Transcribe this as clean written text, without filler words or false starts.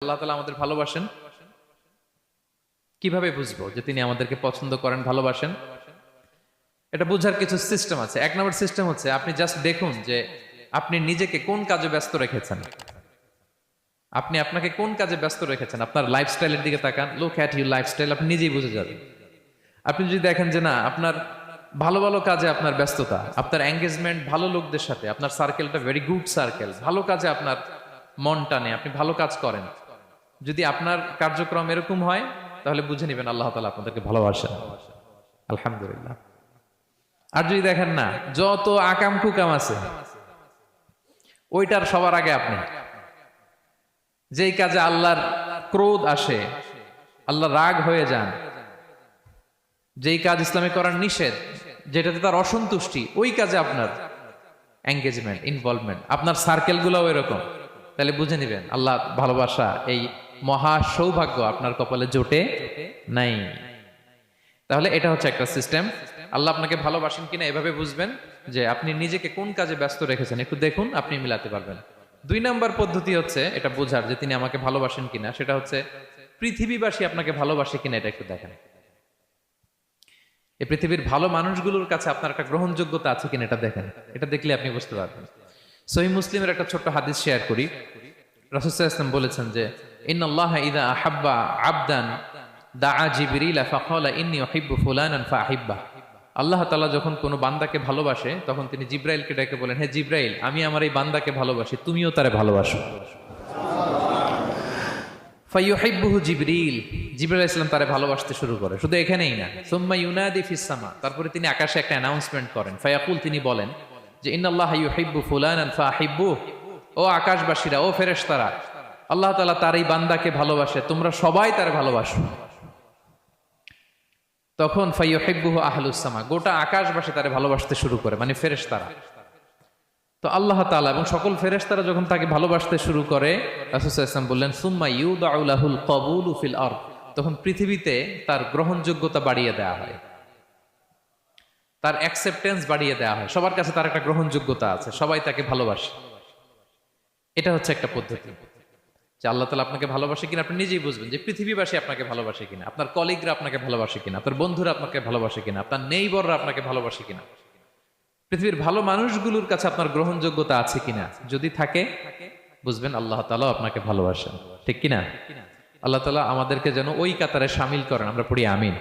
আল্লাহ তাআলা আমাদের ভালোবাসেন? কিভাবে বুঝবো যে তিনি আমাদেরকে পছন্দ করেন, ভালোবাসেন? এটা বোঝার কিছু সিস্টেম আছে। এক নম্বর সিস্টেম হচ্ছে আপনি জাস্ট দেখুন যে আপনি নিজেকে কোন কাজে ব্যস্ত রেখেছেন। আপনি আপনাকে কোন কাজে ব্যস্ত রেখেছেন, আপনার লাইফস্টাইলের দিকে তাকান, লুক অ্যাট ইউর লাইফস্টাইল, আপনি নিজেই বুঝে যাবেন। আপনি যদি দেখেন যে না, আপনার ভালো ভালো কাজে আপনার ব্যস্ততা, আপনার এঙ্গেজমেন্ট ভালো লোকদের সাথে, আপনার সার্কেলটা ভেরি গুড সার্কেল, ভালো কাজে আপনার মন টানে, আপনি ভালো কাজ করেন, যদি আপনার কার্যক্রম এরকম হয়, তাহলে বুঝে নেবেন আল্লাহ তাআলা আপনাদেরকে ভালোবাসেন। আলহামদুলিল্লাহ। আর যদি দেখেন না, যত আকাম কুকাম আছে ওইটার সবার আগে আপনি, যেই কাজে আল্লাহর ক্রোধ আসে, আল্লাহ রাগ হয়ে যান, যেই কাজ ইসলামে করার নিষেধ, যেটাতে তার অসন্তুষ্টি, ওই কাজে আপনার এঙ্গেজমেন্ট, ইনভলভমেন্ট, আপনার সার্কেল গুলো এরকম, তাহলে বুঝে নিবেন আল্লাহ ভালোবাসা, এই মহা সৌভাগ্য আপনার কপালে জোটে নাই। তাহলে এটা হচ্ছে একটা সিস্টেম। আল্লাহ আপনাকে ভালোবাসেন কিনা এভাবে বুঝবেন যে আপনি নিজেকে কোন কাজে ব্যস্ত রেখেছেন, একটু দেখুন, আপনি মিলাতে পারবেন। দুই নাম্বার পদ্ধতি হচ্ছে এটা বোঝার যে তিনি আমাকে ভালোবাসেন কিনা, সেটা হচ্ছে পৃথিবীবাসী আপনাকে ভালোবাসে কিনা, এটা একটু দেখেন। এই পৃথিবীর ভালো মানুষগুলোর কাছে আপনার একটা গ্রহণযোগ্যতা আছে কিনা, এটা দেখেন। এটা দেখলে আপনি বুঝতে পারবেন। সহিহ মুসলিমের একটা ছোট্ট হাদিস শেয়ার করি। রাসূল সাল্লাল্লাহু আলাইহি ওয়াসাল্লাম বলেছেন যে ইন্নাল্লাহা ইযা আহাব্বা আবদান দাআ জিবরিল ফাকালা ইন্নী উহিব্বু ফুলানান ফাআহিব্বা। আল্লাহ তাআলা যখন কোনো বান্দাকে ভালোবাসে তখন তিনি জিবরাইলকে ডেকে বলেন, হে জিবরাইল, আমি আমার এই বান্দাকে ভালোবাসি, তুমিও তারে ভালোবাসো। ফায়ুহিব্বুহু জিবরিল, জিবরাইল আলাইহিস সালাম তারে ভালোবাসতে শুরু করে। শুধু এখানেই না, সুম্মা ইউনাদি ফিস সামা, তারপরে তিনি আকাশে একটা অ্যানাউন্সমেন্ট করেন। ফায়াকুল, তিনি বলেন যে ইন্নাল্লাহা ইউহিব্বু ফুলানান ফাআহিব্বুহু, ও আকাশবাসীরা, ও ফেরেশতারা, আল্লাহ তাআলা তার এই বান্দাকে ভালোবাসে, তোমরা সবাই তারে ভালোবাসো। তখন ফায়ুহিব্বুহু আহলুস সামা, গোটা আকাশবাসী তারে ভালোবাসতে শুরু করে, মানে ফেরেশতারা। তো আল্লাহ তাআলা এবং সকল ফেরেশতারা যখন তাকে ভালোবাসতে শুরু করে, রাসূল সাল্লাল্লাহু আলাইহি ওয়াসাল্লাম বললেন সুম্মা ইউদাউ লাহুল কবুলু ফিল আরদ, তখন পৃথিবীতে তার গ্রহণযোগ্যতা বাড়িয়ে দেওয়া হয়, তার অ্যাকসেপ্টেন্স বাড়িয়ে দেওয়া হয়, সবার কাছে তার একটা গ্রহণযোগ্যতা আছে, সবাই তাকে ভালোবাসে। এটা হচ্ছে একটা পদ্ধতি যে আল্লাহ তাআলা আপনাকে ভালোবাসে কিনা আপনি নিজেই বুঝবেন, যে পৃথিবীবাসী আপনাকে ভালোবাসে কিনা, আপনার কলিগরা আপনাকে ভালোবাসে কিনা, আপনার বন্ধুরা আপনাকে ভালোবাসে কিনা, আপনার নেইবররা আপনাকে ভালোবাসে কিনা, পৃথিবীর ভালো মানুষগুলোর কাছে আপনার গ্রহণযোগ্যতা আছে কিনা। যদি থাকে, বুঝবেন আল্লাহ তাআলা আপনাকে ভালোবাসেন। ঠিক কিনা? আল্লাহ তাআলা আমাদেরকে যেন ওই কাতারে শামিল করেন। আমরা পড়ি আমিন।